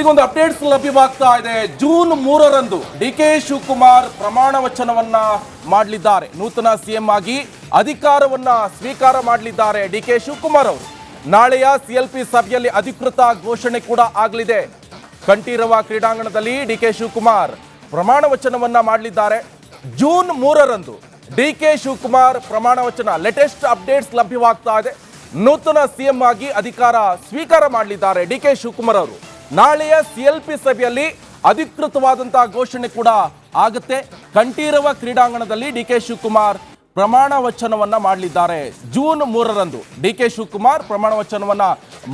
ಒಂದು ಅಪ್ಡೇಟ್ಸ್ ಲಭ್ಯವಾಗ್ತಾ ಇದೆ. June 3ರಂದು DK Shivakumar ಪ್ರಮಾಣ ವಚನವನ್ನ ಮಾಡಲಿದ್ದಾರೆ. ನೂತನ ಸಿಎಂ ಆಗಿ ಅಧಿಕಾರವನ್ನ ಸ್ವೀಕಾರ ಮಾಡಲಿದ್ದಾರೆ ಡಿಕೆ ಶಿವಕುಮಾರ್ ಅವರು. ನಾಳೆಯ ಸಿಎಲ್ಪಿ ಸಭೆಯಲ್ಲಿ ಅಧಿಕೃತ ಘೋಷಣೆ ಕೂಡ ಆಗಲಿದೆ. ಕಂಠೀರವ ಕ್ರೀಡಾಂಗಣದಲ್ಲಿ ಡಿಕೆ ಶಿವಕುಮಾರ್ ಪ್ರಮಾಣ ವಚನವನ್ನ ಮಾಡಲಿದ್ದಾರೆ. ಜೂನ್ 3ರಂದು ಡಿಕೆ ಶಿವಕುಮಾರ್ ಪ್ರಮಾಣ ವಚನ. ಲೇಟೆಸ್ಟ್ ಅಪ್ಡೇಟ್ಸ್ ಲಭ್ಯವಾಗ್ತಾ ಇದೆ. ನೂತನ ಸಿಎಂ ಆಗಿ ಅಧಿಕಾರ ಸ್ವೀಕಾರ ಮಾಡಲಿದ್ದಾರೆ ಡಿಕೆ ಶಿವಕುಮಾರ್ ಅವರು. ನಾಳೆಯ ಸಿಎಲ್ಪಿ ಸಭೆಯಲ್ಲಿ ಅಧಿಕೃತವಾದಂತಹ ಘೋಷಣೆ ಕೂಡ ಆಗುತ್ತೆ. ಕಂಠೀರವ ಕ್ರೀಡಾಂಗಣದಲ್ಲಿ ಡಿಕೆ ಶಿವಕುಮಾರ್ ಪ್ರಮಾಣ ವಚನವನ್ನ ಮಾಡಲಿದ್ದಾರೆ. ಜೂನ್ 3ರಂದು ಡಿಕೆ ಶಿವಕುಮಾರ್ ಪ್ರಮಾಣ ವಚನವನ್ನ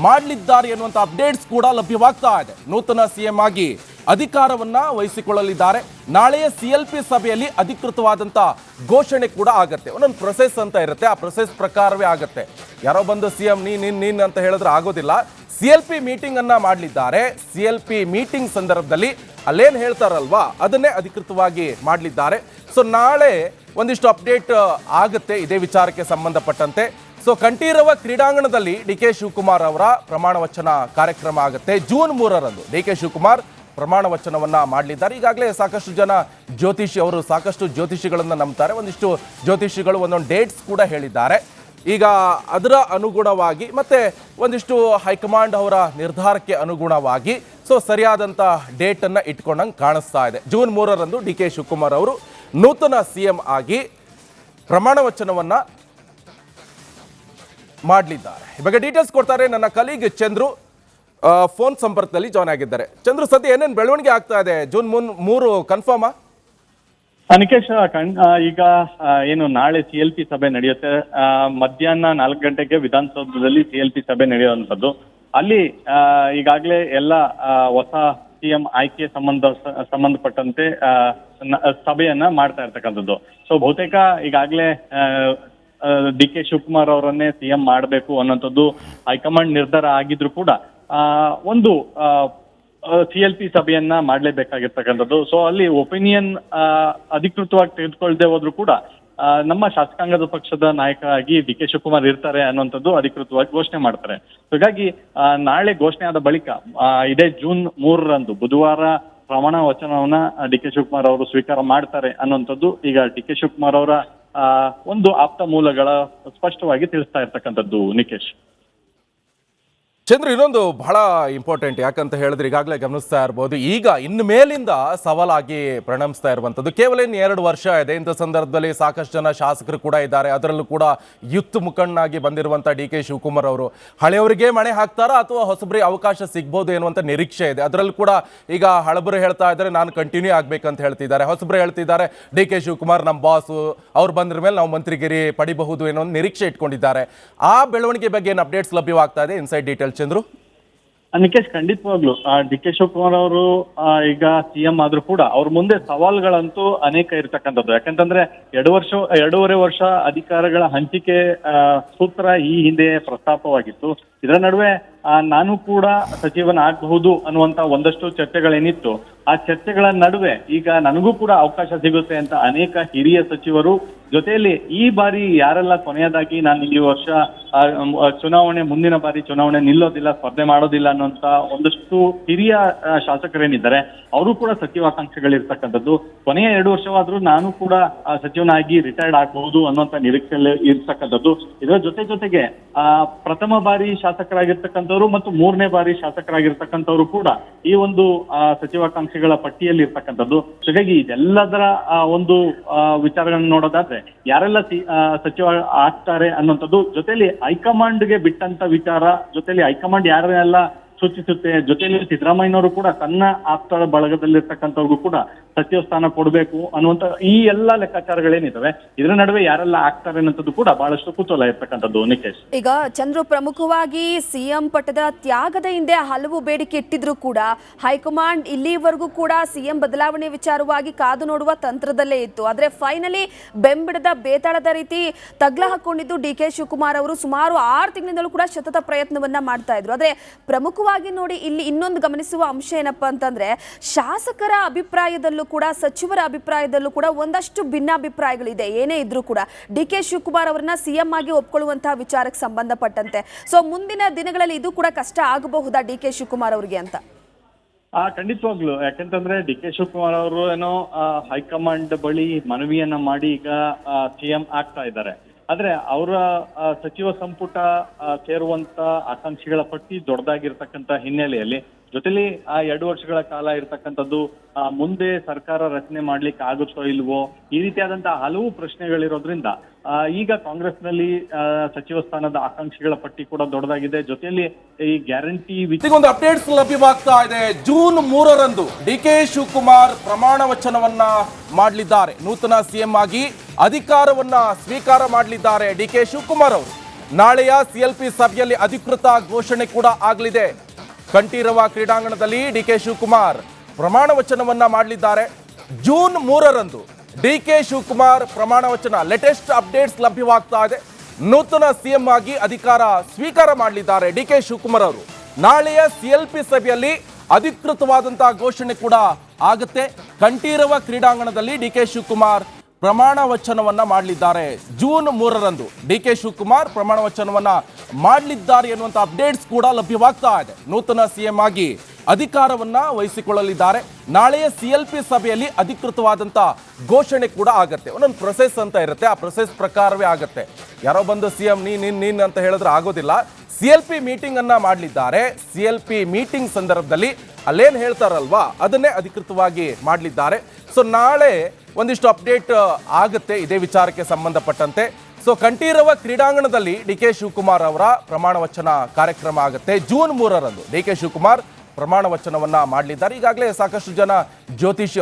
ಮಾಡಲಿದ್ದಾರೆ ಎನ್ನುವಂತ ಅಪ್ಡೇಟ್ಸ್ ಕೂಡ ಲಭ್ಯವಾಗ್ತಾ ಇದೆ. ನೂತನ ಸಿಎಂ ಆಗಿ ಅಧಿಕಾರವನ್ನ ವಹಿಸಿಕೊಳ್ಳಲಿದ್ದಾರೆ. ನಾಳೆಯ ಸಿಎಲ್ಪಿ ಸಭೆಯಲ್ಲಿ ಅಧಿಕೃತವಾದಂತ ಘೋಷಣೆ ಕೂಡ ಆಗತ್ತೆ. ಒಂದೊಂದು ಪ್ರೊಸೆಸ್ ಅಂತ ಇರುತ್ತೆ, ಆ ಪ್ರೊಸೆಸ್ ಪ್ರಕಾರವೇ ಆಗತ್ತೆ. ಯಾರೋ ಬಂದು ಸಿಎಂ ನೀನ್ ಅಂತ ಹೇಳಿದ್ರೆ ಆಗೋದಿಲ್ಲ. ಸಿಎಲ್ಪಿ ಮೀಟಿಂಗ್ ಅನ್ನ ಮಾಡಲಿದ್ದಾರೆ. ಸಿಎಲ್ಪಿ ಮೀಟಿಂಗ್ ಸಂದರ್ಭದಲ್ಲಿ ಅಲ್ಲೇನು ಹೇಳ್ತಾರಲ್ವಾ ಅದನ್ನೇ ಅಧಿಕೃತವಾಗಿ ಮಾಡಲಿದ್ದಾರೆ. ಸೊ ನಾಳೆ ಒಂದಿಷ್ಟು ಅಪ್ಡೇಟ್ ಆಗುತ್ತೆ ಇದೇ ವಿಚಾರಕ್ಕೆ ಸಂಬಂಧಪಟ್ಟಂತೆ. ಸೊ ಕಂಠೀರವ ಕ್ರೀಡಾಂಗಣದಲ್ಲಿ ಡಿಕೆ ಶಿವಕುಮಾರ್ ಅವರ ಪ್ರಮಾಣ ವಚನ ಕಾರ್ಯಕ್ರಮ ಆಗುತ್ತೆ. ಜೂನ್ 3ರಂದು ಡಿಕೆ ಶಿವಕುಮಾರ್ ಪ್ರಮಾಣ ವಚನವನ್ನ ಮಾಡಲಿದ್ದಾರೆ. ಈಗಾಗಲೇ ಸಾಕಷ್ಟು ಜನ ಅವರು ಸಾಕಷ್ಟು ಜ್ಯೋತಿಷಿಗಳನ್ನ ನಂಬ್ತಾರೆ. ಒಂದಿಷ್ಟು ಜ್ಯೋತಿಷಿಗಳು ಒಂದೊಂದು ಡೇಟ್ಸ್ ಕೂಡ ಹೇಳಿದ್ದಾರೆ. ಈಗ ಅದರ ಅನುಗುಣವಾಗಿ ಮತ್ತೆ ಒಂದಿಷ್ಟು ಹೈಕಮಾಂಡ್ ಅವರ ನಿರ್ಧಾರಕ್ಕೆ ಅನುಗುಣವಾಗಿ ಸರಿಯಾದಂಥ ಡೇಟನ್ನು ಇಟ್ಕೊಂಡಂಗೆ ಕಾಣಿಸ್ತಾ ಇದೆ. ಜೂನ್ 3ರಂದು ಡಿಕೆ ಶಿವಕುಮಾರ್ ಅವರು ನೂತನ ಸಿಎಂ ಆಗಿ ಪ್ರಮಾಣ ವಚನವನ್ನ ಮಾಡಲಿದ್ದಾರೆ. ಈ ಬಗ್ಗೆ ಡೀಟೇಲ್ಸ್ ಕೊಡ್ತಾರೆ ನನ್ನ ಕಲೀಗ್ ಚಂದ್ರು. ಫೋನ್ ಸಂಪರ್ಕದಲ್ಲಿ ಜಾಯ್ನ್ ಆಗಿದ್ದಾರೆ. ಚಂದ್ರು, ಸದ್ಯ ಏನೇನು ಬೆಳವಣಿಗೆ ಆಗ್ತಾ ಇದೆ? ಜೂನ್ 3 ಕನ್ಫರ್ಮಾ? ನಿಕೇಶ್, ಈಗ ಏನು ನಾಳೆ ಸಿಎಲ್ಪಿ ಸಭೆ ನಡೆಯುತ್ತೆ. ಮಧ್ಯಾಹ್ನ 4 ಗಂಟೆಗೆ ವಿಧಾನಸೌಧದಲ್ಲಿ ಸಿಎಲ್ಪಿ ಸಭೆ ನಡೆಯುವಂಥದ್ದು. ಅಲ್ಲಿ ಈಗಾಗಲೇ ಎಲ್ಲ ಹೊಸ ಸಿಎಂ ಆಯ್ಕೆ ಸಂಬಂಧಪಟ್ಟಂತೆ ಸಭೆಯನ್ನ ಮಾಡ್ತಾ ಇರ್ತಕ್ಕಂಥದ್ದು. ಸೊ ಬಹುತೇಕ ಈಗಾಗಲೇ ಡಿ ಕೆ ಶಿವಕುಮಾರ್ ಅವರನ್ನೇ ಸಿಎಂ ಮಾಡಬೇಕು ಅನ್ನೋಂಥದ್ದು ಹೈಕಮಾಂಡ್ ನಿರ್ಧಾರ ಆಗಿದ್ರು ಕೂಡ ಒಂದು ಸಿಎಲ್ಪಿ ಸಭೆಯನ್ನ ಮಾಡಲೇಬೇಕಾಗಿರ್ತಕ್ಕಂಥದ್ದು. ಸೊ ಅಲ್ಲಿ ಒಪಿನಿಯನ್ ಅಧಿಕೃತವಾಗಿ ತೆಗೆದುಕೊಳ್ಳದೆ ಹೋದ್ರು ಕೂಡ ನಮ್ಮ ಶಾಸಕಾಂಗದ ಪಕ್ಷದ ನಾಯಕ ಆಗಿ ಡಿ ಕೆ ಶಿವಕುಮಾರ್ ಇರ್ತಾರೆ ಅನ್ನುವಂಥದ್ದು ಅಧಿಕೃತವಾಗಿ ಘೋಷಣೆ ಮಾಡ್ತಾರೆ. ಹೀಗಾಗಿ ನಾಳೆ ಘೋಷಣೆ ಆದ ಬಳಿಕ ಇದೇ ಜೂನ್ 3ರಂದು ಬುಧವಾರ ಪ್ರಮಾಣ ವಚನವನ್ನ ಡಿ ಕೆ ಶಿವಕುಮಾರ್ ಅವರು ಸ್ವೀಕಾರ ಮಾಡ್ತಾರೆ ಅನ್ನುವಂಥದ್ದು ಈಗ ಡಿ ಕೆ ಶಿವಕುಮಾರ್ ಅವರ ಒಂದು ಆಪ್ತ ಮೂಲಗಳ ಸ್ಪಷ್ಟವಾಗಿ ತಿಳಿಸ್ತಾ ಇರ್ತಕ್ಕಂಥದ್ದು. ನಿಕೇಶ್, ಚಂದ್ರ, ಇನ್ನೊಂದು ಬಹಳ ಇಂಪಾರ್ಟೆಂಟ್, ಯಾಕಂತ ಹೇಳಿದ್ರೆ ಈಗಾಗಲೇ ಗಮನಿಸ್ತಾ ಇರ್ಬೋದು, ಈಗ ಇನ್ನು ಮೇಲಿಂದ ಸವಾಲಾಗಿ ಪರಿಣಮಿಸ್ತಾ ಇರುವಂಥದ್ದು. ಕೇವಲ ಇನ್ನು 2 ವರ್ಷ ಇದೆ. ಇಂಥ ಸಂದರ್ಭದಲ್ಲಿ ಸಾಕಷ್ಟು ಜನ ಶಾಸಕರು ಕೂಡ ಇದ್ದಾರೆ. ಅದರಲ್ಲೂ ಕೂಡ ಯುತ್ ಮುಖಂಡನಾಗಿ ಬಂದಿರುವಂಥ ಡಿ ಕೆ ಶಿವಕುಮಾರ್ ಅವರು ಹಳೆಯವರಿಗೆ ಮಣೆ ಹಾಕ್ತಾರಾ ಅಥವಾ ಹೊಸಬರಿಗೆ ಅವಕಾಶ ಸಿಗ್ಬೋದು ಎನ್ನುವಂಥ ನಿರೀಕ್ಷೆ ಇದೆ. ಅದರಲ್ಲೂ ಕೂಡ ಈಗ ಹಳಬರು ಹೇಳ್ತಾ ಇದ್ದಾರೆ ನಾನು ಕಂಟಿನ್ಯೂ ಆಗ್ಬೇಕಂತ ಹೇಳ್ತಿದ್ದಾರೆ. ಹೊಸಬರು ಹೇಳ್ತಿದ್ದಾರೆ ಡಿ ಕೆ ಶಿವಕುಮಾರ್ ನಮ್ಮ ಬಾಸು, ಅವ್ರು ಬಂದ್ರ ಮೇಲೆ ನಾವು ಮಂತ್ರಿಗಿರಿ ಪಡಿಬಹುದು ಏನೋ ಒಂದು ನಿರೀಕ್ಷೆ ಇಟ್ಕೊಂಡಿದ್ದಾರೆ. ಆ ಬೆಳವಣಿಗೆ ಬಗ್ಗೆ ಏನು ಅಪ್ಡೇಟ್ಸ್ ಲಭ್ಯವಾಗ್ತಾ ಇದೆ? Inside details Chandru. ನಿಕೇಶ್, ಖಂಡಿತವಾಗ್ಲು ಡಿ ಕೆ ಶಿವಕುಮಾರ್ ಅವರು ಈಗ ಸಿಎಂ ಆದ್ರೂ ಕೂಡ ಅವ್ರ ಮುಂದೆ ಸವಾಲ್ಗಳಂತೂ ಅನೇಕ ಇರ್ತಕ್ಕಂಥದ್ದು. ಯಾಕಂತಂದ್ರೆ 2.5 ವರ್ಷ ಅಧಿಕಾರಗಳ ಹಂಚಿಕೆ ಸೂತ್ರ ಈ ಹಿಂದೆ ಪ್ರಸ್ತಾಪವಾಗಿತ್ತು. ಇದರ ನಡುವೆ ನಾನು ಕೂಡ ಸಚಿವನಾಗಬಹುದು ಅನ್ನುವಂತ ಒಂದಷ್ಟು ಚರ್ಚೆಗಳೇನಿತ್ತು. ಆ ಚರ್ಚೆಗಳ ನಡುವೆ ಈಗ ನನಗೂ ಕೂಡ ಅವಕಾಶ ಸಿಗುತ್ತೆ ಅಂತ ಅನೇಕ ಹಿರಿಯ ಸಚಿವರು ಜೊತೆಯಲ್ಲಿ ಈ ಬಾರಿ ಯಾರೆಲ್ಲ ಕೊನೆಯದಾಗಿ ನಾನು ಈ ವರ್ಷ ಮುಂದಿನ ಬಾರಿ ಚುನಾವಣೆ ನಿಲ್ಲೋದಿಲ್ಲ, ಸ್ಪರ್ಧೆ ಮಾಡೋದಿಲ್ಲ ಅನ್ನುವಂತ ಒಂದಷ್ಟು ಹಿರಿಯ ಶಾಸಕರೇನಿದ್ದಾರೆ ಅವರು ಕೂಡ ಸಚಿವಾಕಾಂಕ್ಷೆಗಳಿರ್ತಕ್ಕಂಥದ್ದು. ಕೊನೆಯ 2 ವರ್ಷವಾದ್ರೂ ನಾನು ಕೂಡ ಸಚಿವನಾಗಿ ರಿಟೈರ್ಡ್ ಆಗಬಹುದು ಅನ್ನುವಂತ ನಿರೀಕ್ಷೆಯಲ್ಲಿ ಇರ್ತಕ್ಕಂಥದ್ದು. ಇದರ ಜೊತೆಗೆ ಪ್ರಥಮ ಬಾರಿ ಶಾಸಕರಾಗಿರ್ತಕ್ಕಂಥವ್ರು ಮತ್ತು 3ನೇ ಬಾರಿ ಶಾಸಕರಾಗಿರ್ತಕ್ಕಂಥವ್ರು ಕೂಡ ಈ ಒಂದು ಸಚಿವಾಕಾಂಕ್ಷೆಗಳ ಪಟ್ಟಿಯಲ್ಲಿ ಇರ್ತಕ್ಕಂಥದ್ದು. ಹಾಗಾಗಿ ಇದೆಲ್ಲದರ ಒಂದು ವಿಚಾರಗಳನ್ನ ನೋಡೋದಾದ್ರೆ ಯಾರೆಲ್ಲ ಸಚಿವ ಆಗ್ತಾರೆ ಅನ್ನುವಂಥದ್ದು, ಜೊತೆಲಿ ಹೈಕಮಾಂಡ್ಗೆ ಬಿಟ್ಟಂತ ವಿಚಾರ, ಜೊತೆಲಿ ಹೈಕಮಾಂಡ್ ಯಾರನ್ನೆಲ್ಲ ಸೂಚಿಸುತ್ತೆ, ಜೊತೆಯಲ್ಲಿ ಸಿದ್ದರಾಮಯ್ಯನವರು ಕೂಡ ತನ್ನ ಆಪ್ತರ ಬಳಗದಲ್ಲಿರ್ತಕ್ಕಂಥವ್ರಿಗೂ ಕೂಡ ಸಚಿವ ಸ್ಥಾನ ಕೊಡಬೇಕು ಅನ್ನುವಂತ ಈ ಎಲ್ಲ ಲೆಕ್ಕಾಚಾರಗಳೇನಿದಾವೆ. ಇದರ ನಡುವೆ ಯಾರೆಲ್ಲ ಆಗ್ತಾರೆ ಅನ್ನೋದು ಕೂಡ ಬಹಳಷ್ಟು ಕುತೂಹಲ ಇರ್ತಕ್ಕಂಥದ್ದು. ನಿಕೇಶ್, ಈಗ ಚಂದ್ರು, ಪ್ರಮುಖವಾಗಿ ಸಿಎಂ ಪಟ್ಟದ ತ್ಯಾಗದ ಹಿಂದೆ ಹಲವು ಬೇಡಿಕೆ ಇಟ್ಟಿದ್ರು ಕೂಡ ಹೈಕಮಾಂಡ್ ಇಲ್ಲಿವರೆಗೂ ಕೂಡ ಸಿಎಂ ಬದಲಾವಣೆ ವಿಚಾರವಾಗಿ ಕಾದು ನೋಡುವ ತಂತ್ರದಲ್ಲೇ ಇತ್ತು. ಆದ್ರೆ ಫೈನಲಿ ಬೆಂಬಿಡದ ಬೇತಾಳದ ರೀತಿ ತಗ್ಲ ಹಾಕೊಂಡಿದ್ದು ಡಿ ಕೆ ಶಿವಕುಮಾರ್ ಅವರು ಸುಮಾರು 6 ತಿಂಗಳಿಂದಲೂ ಕೂಡ ಸತತ ಪ್ರಯತ್ನವನ್ನ ಮಾಡ್ತಾ ಇದ್ರು. ಆದ್ರೆ ಪ್ರಮುಖವಾಗಿ ನೋಡಿ ಇಲ್ಲಿ ಇನ್ನೊಂದು ಗಮನಿಸುವ ಅಂಶ ಏನಪ್ಪಾ ಅಂತಂದ್ರೆ ಶಾಸಕರ ಅಭಿಪ್ರಾಯದಲ್ಲೂ ಕೂಡ ಸಚಿವರ ಅಭಿಪ್ರಾಯದಲ್ಲೂ ಕೂಡ ಒಂದಷ್ಟು ಭಿನ್ನಾಭಿಪ್ರಾಯಗಳಿದೆ. ಏನೇ ಇದ್ರೂ ಕೂಡ ಡಿ ಕೆ ಶಿವಕುಮಾರ್ ಅವರನ್ನ ಸಿಎಂ ಆಗಿ ಒಪ್ಕೊಳ್ಳುವಂತಹ ವಿಚಾರಕ್ಕೆ ಸಂಬಂಧಪಟ್ಟಂತೆ ಸೊ ಮುಂದಿನ ದಿನಗಳಲ್ಲಿ ಇದು ಕೂಡ ಕಷ್ಟ ಆಗಬಹುದಾ ಡಿ ಕೆ ಶಿವಕುಮಾರ್ ಅವರಿಗೆ ಅಂತ? ಖಂಡಿತವಾಗ್ಲು. ಯಾಕಂತಂದ್ರೆ ಡಿ ಕೆ ಶಿವಕುಮಾರ್ ಅವರು ಏನೋ ಹೈಕಮಾಂಡ್ ಬಳಿ ಮನವಿಯನ್ನ ಮಾಡಿ ಈಗ ಸಿಎಂ ಆಗ್ತಾ ಇದ್ದಾರೆ. ಆದ್ರೆ ಅವರ ಸಚಿವ ಸಂಪುಟ ಸೇರುವಂತ ಆಕಾಂಕ್ಷಿಗಳ ಪಟ್ಟಿ ದೊಡ್ಡದಾಗಿರ್ತಕ್ಕಂಥ ಹಿನ್ನೆಲೆಯಲ್ಲಿ ಜೊತೆಲಿ 2 ವರ್ಷಗಳ ಕಾಲ ಇರ್ತಕ್ಕಂಥದ್ದು ಮುಂದೆ ಸರ್ಕಾರ ರಚನೆ ಮಾಡ್ಲಿಕ್ಕೆ ಆಗುತ್ತೋ ಇಲ್ವೋ ಈ ರೀತಿಯಾದಂತಹ ಹಲವು ಪ್ರಶ್ನೆಗಳಿರೋದ್ರಿಂದ ಈಗ ಕಾಂಗ್ರೆಸ್ನಲ್ಲಿ ಸಚಿವ ಸ್ಥಾನದ ಆಕಾಂಕ್ಷಿಗಳ ಪಟ್ಟಿ ಕೂಡ ದೊಡ್ಡದಾಗಿದೆ. ಜೊತೆಯಲ್ಲಿ ಈ ಗ್ಯಾರಂಟಿ ಒಂದು ಅಪ್ಡೇಟ್ಸ್ ಲಭ್ಯವಾಗ್ತಾ ಇದೆ. ಜೂನ್ 3ರಂದು ಡಿ ಕೆ ಶಿವಕುಮಾರ್ ಪ್ರಮಾಣ ವಚನವನ್ನ ಮಾಡಲಿದ್ದಾರೆ. ನೂತನ ಸಿಎಂ ಆಗಿ ಅಧಿಕಾರವನ್ನ ಸ್ವೀಕಾರ ಮಾಡಲಿದ್ದಾರೆ ಡಿ ಕೆ ಶಿವಕುಮಾರ್ ಅವರು. ನಾಳೆಯ ಸಿಎಲ್ಪಿ ಸಭೆಯಲ್ಲಿ ಅಧಿಕೃತ ಘೋಷಣೆ ಕೂಡ ಆಗಲಿದೆ. ಕಂಠೀರವ ಕ್ರೀಡಾಂಗಣದಲ್ಲಿ ಡಿ ಕೆ ಶಿವಕುಮಾರ್ ಪ್ರಮಾಣ ವಚನವನ್ನ ಮಾಡಲಿದ್ದಾರೆ. ಜೂನ್ 3ರಂದು ಡಿ ಕೆ ಶಿವಕುಮಾರ್ ಪ್ರಮಾಣ ವಚನ. ಲೇಟೆಸ್ಟ್ ಅಪ್ಡೇಟ್ಸ್ ಲಭ್ಯವಾಗ್ತಾ ಇದೆ. ನೂತನ ಸಿಎಂ ಆಗಿ ಅಧಿಕಾರ ಸ್ವೀಕಾರ ಮಾಡಲಿದ್ದಾರೆ ಡಿ ಕೆ ಶಿವಕುಮಾರ್ ಅವರು. ನಾಳೆಯ ಸಿಎಲ್ಪಿ ಸಭೆಯಲ್ಲಿ ಅಧಿಕೃತವಾದಂತಹ ಘೋಷಣೆ ಕೂಡ ಆಗುತ್ತೆ. ಕಂಠೀರವ ಕ್ರೀಡಾಂಗಣದಲ್ಲಿ ಡಿ ಕೆ ಶಿವಕುಮಾರ್ ಪ್ರಮಾಣ ವಚನವನ್ನ ಮಾಡಲಿದ್ದಾರೆ. ಜೂನ್ 3ರಂದು ಡಿ ಕೆ ಶಿವಕುಮಾರ್ ಪ್ರಮಾಣ ವಚನವನ್ನ ಮಾಡಲಿದ್ದಾರೆ ಎನ್ನುವಂತ ಅಪ್ಡೇಟ್ಸ್ ಕೂಡ ಲಭ್ಯವಾಗ್ತಾ ಇದೆ. ನೂತನ ಸಿಎಂ ಆಗಿ ಅಧಿಕಾರವನ್ನ ವಹಿಸಿಕೊಳ್ಳಲಿದ್ದಾರೆ. ನಾಳೆಯ ಸಿಎಲ್ಪಿ ಸಭೆಯಲ್ಲಿ ಅಧಿಕೃತವಾದಂತ ಘೋಷಣೆ ಕೂಡ ಆಗತ್ತೆ. ಒಂದೊಂದು ಪ್ರೊಸೆಸ್ ಅಂತ ಇರುತ್ತೆ, ಆ ಪ್ರೊಸೆಸ್ ಪ್ರಕಾರವೇ ಆಗತ್ತೆ. ಯಾರೋ ಬಂದು ಸಿಎಂ ನೀನ್ ಅಂತ ಹೇಳಿದ್ರೆ ಆಗೋದಿಲ್ಲ. ಸಿಎಲ್ಪಿ ಮೀಟಿಂಗ್ ಅನ್ನ ಮಾಡಲಿದ್ದಾರೆ. ಸಿಎಲ್ಪಿ ಮೀಟಿಂಗ್ ಸಂದರ್ಭದಲ್ಲಿ ಅಲ್ಲೇನ್ ಹೇಳ್ತಾರಲ್ವಾ ಅದನ್ನೇ ಅಧಿಕೃತವಾಗಿ ಮಾಡಲಿದ್ದಾರೆ. ಸೊ ನಾಳೆ ಒಂದಿಷ್ಟು ಅಪ್ಡೇಟ್ ಆಗುತ್ತೆ ಇದೇ ವಿಚಾರಕ್ಕೆ ಸಂಬಂಧಪಟ್ಟಂತೆ. ಸೊ ಕಂಠೀರವ ಕ್ರೀಡಾಂಗಣದಲ್ಲಿ ಡಿ ಕೆ ಶಿವಕುಮಾರ್ ಅವರ ಪ್ರಮಾಣ ವಚನ ಕಾರ್ಯಕ್ರಮ ಆಗುತ್ತೆ. ಜೂನ್ 3ರಂದು ಡಿ ಕೆ ಶಿವಕುಮಾರ್ ಪ್ರಮಾಣ ವಚನವನ್ನ ಮಾಡಲಿದ್ದಾರೆ. ಈಗಾಗಲೇ ಸಾಕಷ್ಟು ಜನ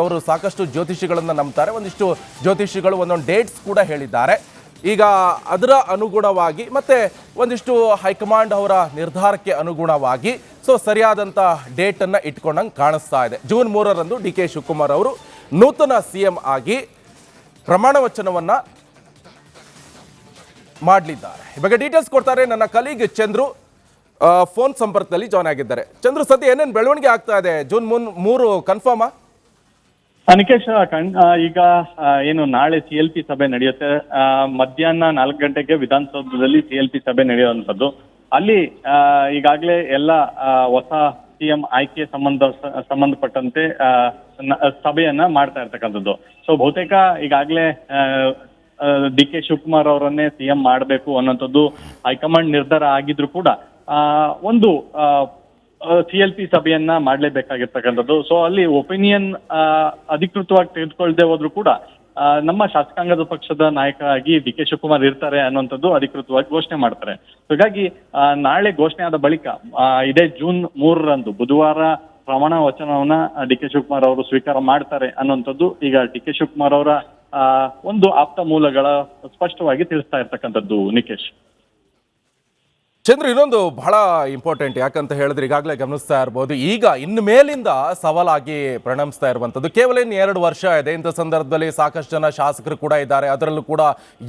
ಅವರು ಸಾಕಷ್ಟು ಜ್ಯೋತಿಷಿಗಳನ್ನ ನಂಬ್ತಾರೆ. ಒಂದಿಷ್ಟು ಜ್ಯೋತಿಷಿಗಳು ಒಂದೊಂದು ಡೇಟ್ಸ್ ಕೂಡ ಹೇಳಿದ್ದಾರೆ. ಈಗ ಅದರ ಅನುಗುಣವಾಗಿ ಮತ್ತೆ ಒಂದಿಷ್ಟು ಹೈಕಮಾಂಡ್ ಅವರ ನಿರ್ಧಾರಕ್ಕೆ ಅನುಗುಣವಾಗಿ ಸರಿಯಾದಂಥ ಡೇಟನ್ನು ಇಟ್ಕೊಂಡಂಗೆ ಕಾಣಿಸ್ತಾ ಇದೆ. ಜೂನ್ 3ರಂದು ಡಿ ಕೆ ಶಿವಕುಮಾರ್ ಅವರು ನೂತನ ಸಿಎಂ ಆಗಿ ಪ್ರಮಾಣ ವಚನವನ್ನ ಮಾಡಲಿದ್ದಾರೆ. ಈ ಬಗ್ಗೆ ಡೀಟೇಲ್ಸ್ ಕೊಡ್ತಾರೆ ನನ್ನ ಕಲೀಗ್ ಚಂದ್ರು. ಫೋನ್ ಸಂಪರ್ಕದಲ್ಲಿ ಜಾಯ್ನ್ ಆಗಿದ್ದಾರೆ. ಚಂದ್ರು, ಸದ್ಯ ಏನೇನು ಬೆಳವಣಿಗೆ ಆಗ್ತಾ ಇದೆ? ಜೂನ್ 3 ಕನ್ಫರ್ಮಾ? ನಿಕೇಶ್, ಈಗ ಏನು ನಾಳೆ ಸಿಎಲ್ಪಿ ಸಭೆ ನಡೆಯುತ್ತೆ. ಮಧ್ಯಾಹ್ನ 4 ಗಂಟೆಗೆ ವಿಧಾನಸೌಧದಲ್ಲಿ ಸಿಎಲ್ಪಿ ಸಭೆ ನಡೆಯುವಂಥದ್ದು. ಅಲ್ಲಿ ಈಗಾಗಲೇ ಎಲ್ಲ ಹೊಸ ಸಿಎಂ ಆಯ್ಕೆ ಸಂಬಂಧಪಟ್ಟಂತೆ ಸಭೆಯನ್ನ ಮಾಡ್ತಾ ಇರ್ತಕ್ಕಂಥದ್ದು. ಸೊ ಬಹುತೇಕ ಈಗಾಗಲೇ ಡಿ ಕೆ ಶಿವಕುಮಾರ್ ಅವರನ್ನೇ ಸಿಎಂ ಮಾಡಬೇಕು ಅನ್ನೋಂಥದ್ದು ಹೈಕಮಾಂಡ್ ನಿರ್ಧಾರ ಆಗಿದ್ರು ಕೂಡ ಒಂದು ಸಿಎಲ್ಪಿ ಸಭೆಯನ್ನ ಮಾಡಲೇಬೇಕಾಗಿರ್ತಕ್ಕಂಥದ್ದು. ಸೊ ಅಲ್ಲಿ ಒಪಿನಿಯನ್ ಅಧಿಕೃತವಾಗಿ ತೆಗೆದುಕೊಳ್ಳದೆ ಹೋದ್ರು ಕೂಡ ನಮ್ಮ ಶಾಸಕಾಂಗದ ಪಕ್ಷದ ನಾಯಕ ಆಗಿ ಡಿ ಕೆ ಶಿವಕುಮಾರ್ ಇರ್ತಾರೆ ಅನ್ನುವಂಥದ್ದು ಅಧಿಕೃತವಾಗಿ ಘೋಷಣೆ ಮಾಡ್ತಾರೆ. ಹೀಗಾಗಿ ನಾಳೆ ಘೋಷಣೆ ಆದ ಬಳಿಕ ಇದೇ ಜೂನ್ 3ರಂದು ಬುಧವಾರ ಪ್ರಮಾಣ ವಚನವನ್ನ ಡಿ ಕೆ ಶಿವಕುಮಾರ್ ಅವರು ಸ್ವೀಕಾರ ಮಾಡ್ತಾರೆ ಅನ್ನುವಂಥದ್ದು ಈಗ ಡಿ ಕೆ ಶಿವಕುಮಾರ್ ಅವರ ಒಂದು ಆಪ್ತ ಮೂಲಗಳ ಸ್ಪಷ್ಟವಾಗಿ ತಿಳಿಸ್ತಾ ಇರ್ತಕ್ಕಂಥದ್ದು. ನಿಕೇಶ್, ಚಂದ್ರ, ಇನ್ನೊಂದು ಬಹಳ ಇಂಪಾರ್ಟೆಂಟ್, ಯಾಕಂತ ಹೇಳಿದ್ರೆ ಈಗಾಗಲೇ ಗಮನಿಸ್ತಾ ಇರ್ಬೋದು, ಈಗ ಇನ್ನು ಮೇಲಿಂದ ಸವಾಲಾಗಿ ಪರಿಣಮಿಸ್ತಾ ಇರುವಂಥದ್ದು. ಕೇವಲ ಇನ್ನು 2 ವರ್ಷ ಇದೆ. ಇಂಥ ಸಂದರ್ಭದಲ್ಲಿ ಸಾಕಷ್ಟು ಜನ ಶಾಸಕರು ಕೂಡ ಇದ್ದಾರೆ. ಅದರಲ್ಲೂ ಕೂಡ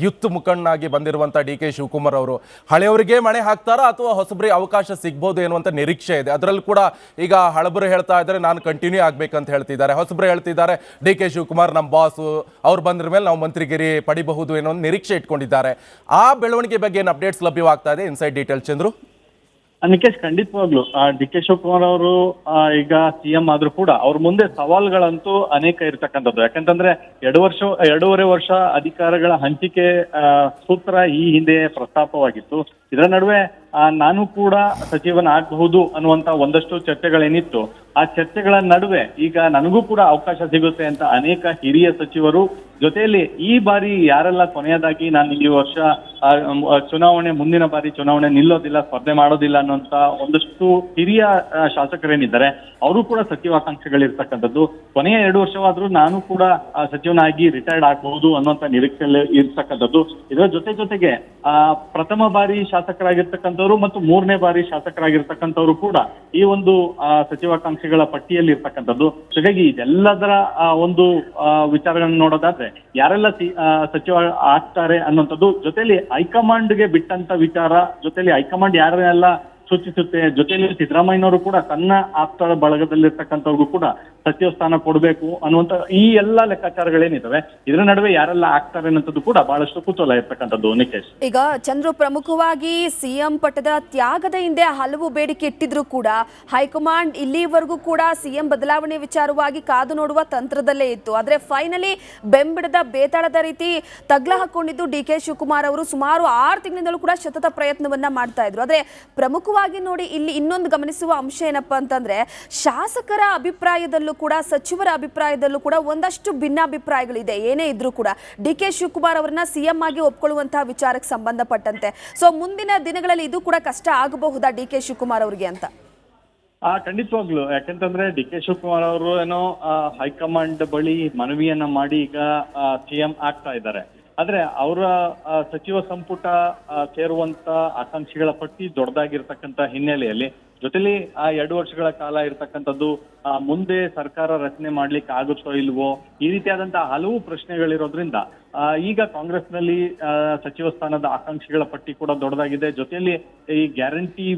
ಯುತ್ ಮುಖಂಡನಾಗಿ ಬಂದಿರುವಂಥ ಡಿ ಕೆ ಶಿವಕುಮಾರ್ ಅವರು ಹಳೆಯವರಿಗೆ ಮಣೆ ಹಾಕ್ತಾರಾ ಅಥವಾ ಹೊಸಬರಿಗೆ ಅವಕಾಶ ಸಿಗ್ಬೋದು ಎನ್ನುವಂಥ ನಿರೀಕ್ಷೆ ಇದೆ. ಅದರಲ್ಲೂ ಕೂಡ ಈಗ ಹಳಬರು ಹೇಳ್ತಾ ಇದ್ದಾರೆ ನಾನು ಕಂಟಿನ್ಯೂ ಆಗ್ಬೇಕಂತ ಹೇಳ್ತಿದ್ದಾರೆ. ಹೊಸಬರು ಹೇಳ್ತಿದ್ದಾರೆ ಡಿ ಕೆ ಶಿವಕುಮಾರ್ ನಮ್ಮ ಬಾಸು, ಅವ್ರು ಬಂದ್ರ ಮೇಲೆ ನಾವು ಮಂತ್ರಿಗಿರಿ ಪಡಿಬಹುದು ಏನೋ ಒಂದು ನಿರೀಕ್ಷೆ ಇಟ್ಕೊಂಡಿದ್ದಾರೆ. ಆ ಬೆಳವಣಿಗೆ ಬಗ್ಗೆ ಏನು ಅಪ್ಡೇಟ್ಸ್ ಲಭ್ಯವಾಗ್ತಾ ಇದೆ? Inside details Chandru. ನಿಕೇಶ್, ಖಂಡಿತವಾಗ್ಲು ಡಿ ಕೆ ಶಿವಕುಮಾರ್ ಅವರು ಈಗ ಸಿಎಂ ಆದ್ರೂ ಕೂಡ ಅವ್ರ ಮುಂದೆ ಸವಾಲ್ಗಳಂತೂ ಅನೇಕ ಇರ್ತಕ್ಕಂಥದ್ದು. ಯಾಕಂತಂದ್ರೆ 2.5 ವರ್ಷ ಅಧಿಕಾರಗಳ ಹಂಚಿಕೆ ಸೂತ್ರ ಈ ಹಿಂದೆ ಪ್ರಸ್ತಾಪವಾಗಿತ್ತು. ಇದರ ನಡುವೆ ನಾನು ಕೂಡ ಸಚಿವನಾಗಬಹುದು ಅನ್ನುವಂತ ಒಂದಷ್ಟು ಚರ್ಚೆಗಳೇನಿತ್ತು. ಆ ಚರ್ಚೆಗಳ ನಡುವೆ ಈಗ ನನಗೂ ಕೂಡ ಅವಕಾಶ ಸಿಗುತ್ತೆ ಅಂತ ಅನೇಕ ಹಿರಿಯ ಸಚಿವರು, ಜೊತೆಯಲ್ಲಿ ಈ ಬಾರಿ ಯಾರೆಲ್ಲ ಕೊನೆಯದಾಗಿ ನಾನು ಈ ವರ್ಷ ಮುಂದಿನ ಬಾರಿ ಚುನಾವಣೆ ನಿಲ್ಲೋದಿಲ್ಲ, ಸ್ಪರ್ಧೆ ಮಾಡೋದಿಲ್ಲ ಅನ್ನುವಂತ ಒಂದಷ್ಟು ಹಿರಿಯ ಶಾಸಕರೇನಿದ್ದಾರೆ ಅವರು ಕೂಡ ಸಚಿವಾಕಾಂಕ್ಷೆಗಳಿರ್ತಕ್ಕಂಥದ್ದು. ಕೊನೆಯ 2 ವರ್ಷವಾದ್ರೂ ನಾನು ಕೂಡ ಸಚಿವನಾಗಿ ರಿಟೈರ್ಡ್ ಆಗಬಹುದು ಅನ್ನುವಂತ ನಿರೀಕ್ಷೆಯಲ್ಲಿ ಇರ್ತಕ್ಕಂಥದ್ದು. ಇದರ ಜೊತೆಗೆ ಪ್ರಥಮ ಬಾರಿ ಶಾಸಕರಾಗಿರ್ತಕ್ಕಂಥವ್ರು ಮತ್ತು 3ನೇ ಬಾರಿ ಶಾಸಕರಾಗಿರ್ತಕ್ಕಂಥವ್ರು ಕೂಡ ಈ ಒಂದು ಸಚಿವಾಕಾಂಕ್ಷಿಗಳ ಪಟ್ಟಿಯಲ್ಲಿ ಇರ್ತಕ್ಕಂಥದ್ದು. ಹಾಗಾಗಿ ಇದೆಲ್ಲದರ ಒಂದು ವಿಚಾರಗಳನ್ನ ನೋಡೋದಾದ್ರೆ ಯಾರೆಲ್ಲ ಸಚಿವ ಆಗ್ತಾರೆ ಅನ್ನುವಂಥದ್ದು, ಜೊತೆಲಿ ಹೈಕಮಾಂಡ್ಗೆ ಬಿಟ್ಟಂತ ವಿಚಾರ, ಜೊತೆಲಿ ಹೈಕಮಾಂಡ್ ಯಾರೆಲ್ಲ ಸೂಚಿಸುತ್ತೆ. ಜೊತೆಯಲ್ಲಿ ಸಿದ್ದರಾಮಯ್ಯನವರು ಕೂಡ ತನ್ನ ಆಪ್ತರ ಬಳಗದಲ್ಲಿರ್ತಕ್ಕಂಥವ್ರಿಗೂ ಕೂಡ ಸಚಿವ ಸ್ಥಾನ ಕೊಡಬೇಕು ಅನ್ನುವಂತ ಈ ಎಲ್ಲಾ ಲೆಕ್ಕಾಚಾರಗಳೇನಿದಾವೆ, ಇದರ ನಡುವೆ ಯಾರೆಲ್ಲ ಆಗ್ತಾರೆ ಅನ್ನೋದು ಕೂಡ ಬಹಳಷ್ಟು ಕುತೂಹಲ ಇರ್ತಕ್ಕಂಥದ್ದು ನಿಕೇಶ್. ಈಗ ಚಂದ್ರು, ಪ್ರಮುಖವಾಗಿ ಸಿಎಂ ಪಟ್ಟದ ತ್ಯಾಗದ ಹಿಂದೆ ಹಲವು ಬೇಡಿಕೆ ಇಟ್ಟಿದ್ರು ಕೂಡ ಹೈಕಮಾಂಡ್ ಇಲ್ಲಿವರೆಗೂ ಕೂಡ ಸಿಎಂ ಬದಲಾವಣೆ ವಿಚಾರವಾಗಿ ಕಾದು ನೋಡುವ ತಂತ್ರದಲ್ಲೇ ಇತ್ತು. ಆದ್ರೆ ಫೈನಲಿ ಬೆಂಬಿಡದ ಬೇತಾಳದ ರೀತಿ ತಗ್ಲ ಹಾಕೊಂಡಿದ್ದು ಡಿ ಕೆ ಶಿವಕುಮಾರ್ ಅವರು ಸುಮಾರು 6 ತಿಂಗಳಿಂದಲೂ ಕೂಡ ಸತತ ಪ್ರಯತ್ನವನ್ನ ಮಾಡ್ತಾ ಇದ್ರು. ಆದ್ರೆ ಪ್ರಮುಖವಾಗಿ ನೋಡಿ ಇಲ್ಲಿ ಇನ್ನೊಂದು ಗಮನಿಸುವ ಅಂಶ ಏನಪ್ಪಾ ಅಂತಂದ್ರೆ, ಶಾಸಕರ ಅಭಿಪ್ರಾಯದಲ್ಲೂ ಕೂಡ ಸಚಿವರ ಅಭಿಪ್ರಾಯದಲ್ಲೂ ಕೂಡ ಒಂದಷ್ಟು ಭಿನ್ನಾಭಿಪ್ರಾಯಗಳಿದೆ. ಏನೇ ಇದ್ರೂ ಕೂಡ ಡಿ ಕೆ ಶಿವಕುಮಾರ್ ಅವರನ್ನ ಸಿಎಂ ಆಗಿ ಒಪ್ಕೊಳ್ಳುವಂತಹ ವಿಚಾರಕ್ಕೆ ಸಂಬಂಧಪಟ್ಟಂತೆ ಸೊ ಮುಂದಿನ ದಿನಗಳಲ್ಲಿ ಇದು ಕೂಡ ಕಷ್ಟ ಆಗಬಹುದಾ ಡಿ ಕೆ ಶಿವಕುಮಾರ್ ಅವರಿಗೆ ಅಂತ? ಖಂಡಿತವಾಗ್ಲು. ಯಾಕಂತಂದ್ರೆ ಡಿ ಕೆ ಶಿವಕುಮಾರ್ ಅವರು ಏನೋ ಹೈಕಮಾಂಡ್ ಬಳಿ ಮನವಿಯನ್ನ ಮಾಡಿ ಈಗ ಸಿಎಂ ಆಗ್ತಾ ಇದ್ದಾರೆ. ಆದ್ರೆ ಅವರ ಸಚಿವ ಸಂಪುಟ ಸೇರುವಂತ ಆಕಾಂಕ್ಷಿಗಳ ಪಟ್ಟಿ ದೊಡ್ಡದಾಗಿರ್ತಕ್ಕಂಥ ಹಿನ್ನೆಲೆಯಲ್ಲಿ ಜೊತೆಲಿ 2 ವರ್ಷಗಳ ಕಾಲ ಇರ್ತಕ್ಕಂಥದ್ದು ಮುಂದೆ ಸರ್ಕಾರ ರಚನೆ ಮಾಡ್ಲಿಕ್ಕೆ ಆಗುತ್ತೋ ಇಲ್ವೋ ಈ ರೀತಿಯಾದಂತಹ ಹಲವು ಪ್ರಶ್ನೆಗಳಿರೋದ್ರಿಂದ ಈಗ ಕಾಂಗ್ರೆಸ್ನಲ್ಲಿ ಸಚಿವ ಸ್ಥಾನದ ಆಕಾಂಕ್ಷಿಗಳ ಪಟ್ಟಿ ಕೂಡ ದೊಡ್ಡದಾಗಿದೆ. ಜೊತೆಯಲ್ಲಿ ಈ ಗ್ಯಾರಂಟಿ